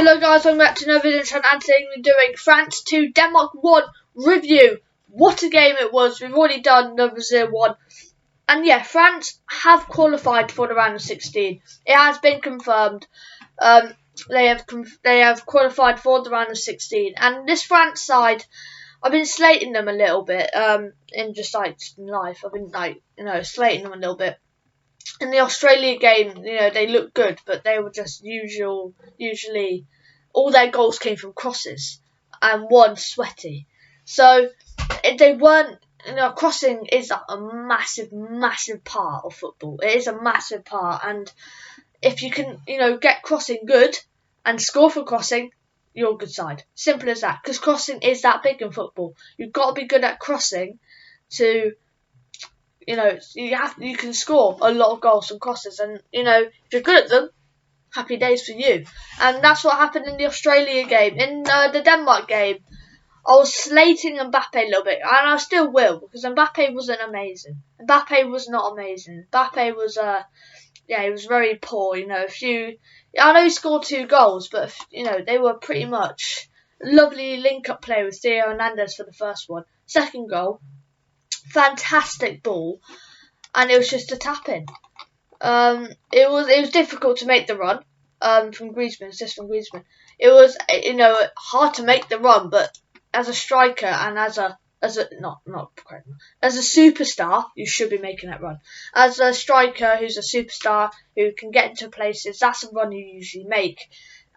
Hello guys, welcome back to another video and today we're doing France 2, Denmark 1 review. What a game it was. We've already done number 0-1. And yeah, France have qualified for the round of 16. It has been confirmed. They have qualified for the round of 16. And this France side, I've been slating them a little bit in just like life. I've been slating them a little bit. In the Australia game, they looked good, but they were just usually all their goals came from crosses and one sweaty. So they weren't, crossing is a massive part of football. It is a massive part, and if you can, get crossing good and score for crossing, you're a good side. Simple as that, because crossing is that big in football. You've got to be good at crossing to, you can score a lot of goals from crosses, and if you're good at them, happy days for you. And that's what happened in the Australia game. In the Denmark game, I was slating Mbappe a little bit, and I still will, because Mbappe wasn't amazing. Mbappe was not amazing. Mbappe was he was very poor. I know he scored 2 goals, but they were pretty much lovely link-up play with Theo Hernandez for the first one. Second goal, fantastic ball, and it was just a tap-in. It was difficult to make the run from Griezmann, assist from Griezmann. It was hard to make the run, but as a striker and as a superstar, you should be making that run. As a striker who's a superstar who can get into places, that's a run you usually make.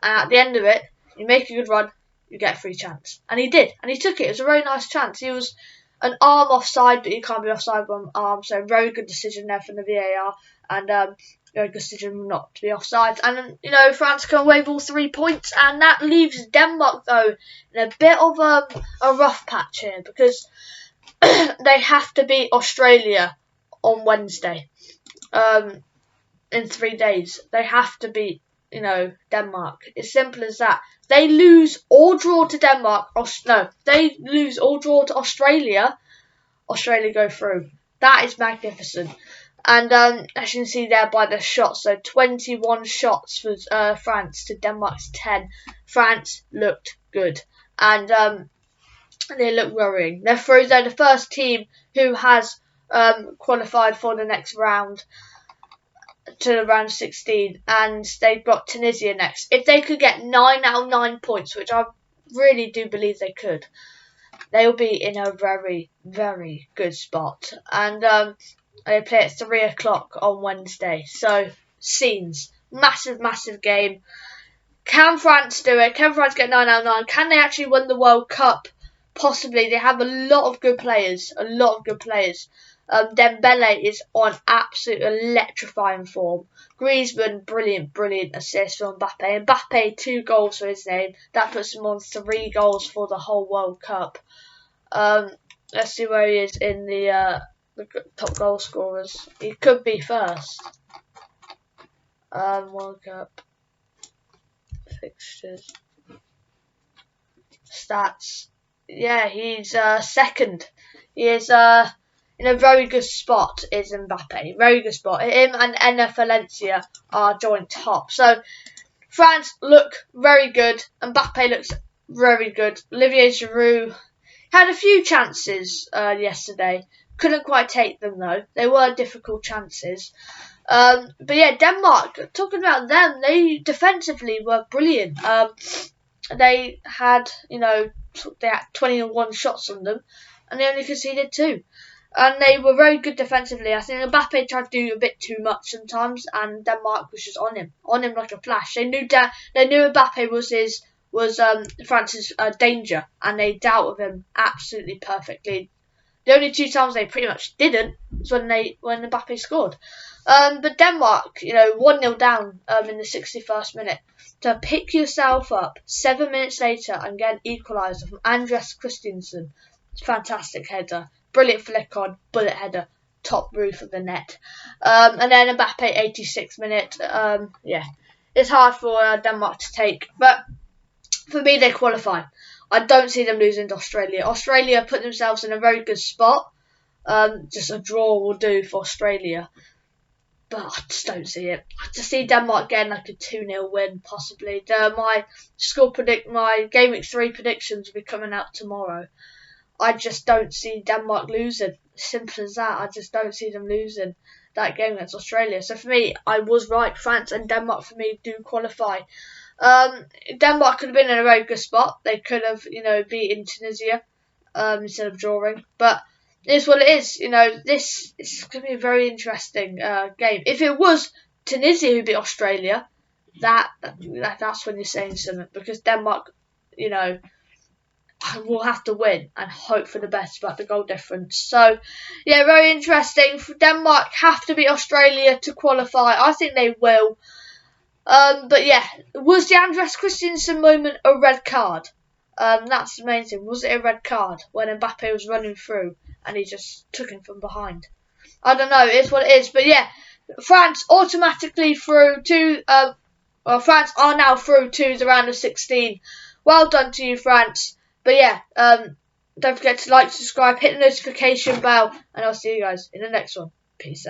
And at the end of it, you make a good run, you get a free chance. And he did, and he took it. It was a very nice chance. He was an arm offside, but you can't be offside with an arm, so very good decision there from the VAR, and very good decision not to be offside. And France can wave all 3 points, and that leaves Denmark though in a bit of a rough patch here, because they have to beat Australia on Wednesday. In 3 days, they have to beat Denmark. It's simple as that. They lose or draw to Denmark. They lose or draw to Australia. Australia go through. That is magnificent. And as you can see there by the shots, so 21 shots for France to Denmark's 10. France looked good, and they look worrying. They're through. They're the first team who has qualified for the next round, to the round 16, and they've got Tunisia next. If they could get 9 out of 9 points, which I really do believe they could, they'll be in a very, very good spot. And they play at 3 o'clock on Wednesday. So, scenes. Massive game. Can France do it? Can France get 9 out of 9? Can they actually win the World Cup? Possibly. They have a lot of good players. Dembele is on absolute electrifying form. Griezmann, brilliant assist from Mbappe. Mbappe, 2 goals for his name. That puts him on 3 goals for the whole World Cup. Let's see where he is in the top goal scorers. He could be first. World Cup fixtures, stats. Yeah, he's second. He is in a very good spot. Is Mbappe, very good spot. Him and Enner Valencia are joint top. So France look very good. Mbappe looks very good. Olivier Giroud had a few chances yesterday. Couldn't quite take them though. They were difficult chances. But yeah, Denmark, talking about them, they defensively were brilliant. They had 21 shots on them, and they only conceded 2. And they were very good defensively. I think Mbappe tried to do a bit too much sometimes, and Denmark was just on him like a flash. They knew Mbappe was France's danger, and they dealt with him absolutely perfectly. The only 2 times they pretty much didn't was when Mbappe scored. But Denmark, 1-0 down in the 61st minute, to pick yourself up 7 minutes later and get an equaliser from Andreas Christensen. Fantastic header, brilliant flick on, bullet header, top roof of the net. And then Mbappe, 86th minute. It's hard for Denmark to take, but for me they qualify. I don't see them losing to Australia. Australia put themselves in a very good spot. Just a draw will do for Australia. but I just don't see it. I just see Denmark getting like a 2-0 win, possibly. My Game Week 3 predictions will be coming out tomorrow. I just don't see Denmark losing. Simple as that. I just don't see them losing that game against Australia. So for me, I was right. France and Denmark for me do qualify. Denmark could have been in a very good spot. They could have, beaten Tunisia instead of drawing. But it is what it is. This is going to be a very interesting game. If it was Tunisia who beat Australia, that's when you're saying something, because Denmark, will have to win and hope for the best about the goal difference. So, yeah, very interesting. Denmark have to beat Australia to qualify. I think they will. But yeah, was the Andreas Christensen moment a red card? That's the main thing. Was it a red card when Mbappe was running through and he just took him from behind? I don't know. It's what it is. But yeah, France automatically through to. France are now through to the round of 16. Well done to you, France. But yeah, don't forget to like, subscribe, hit the notification bell, and I'll see you guys in the next one. Peace out.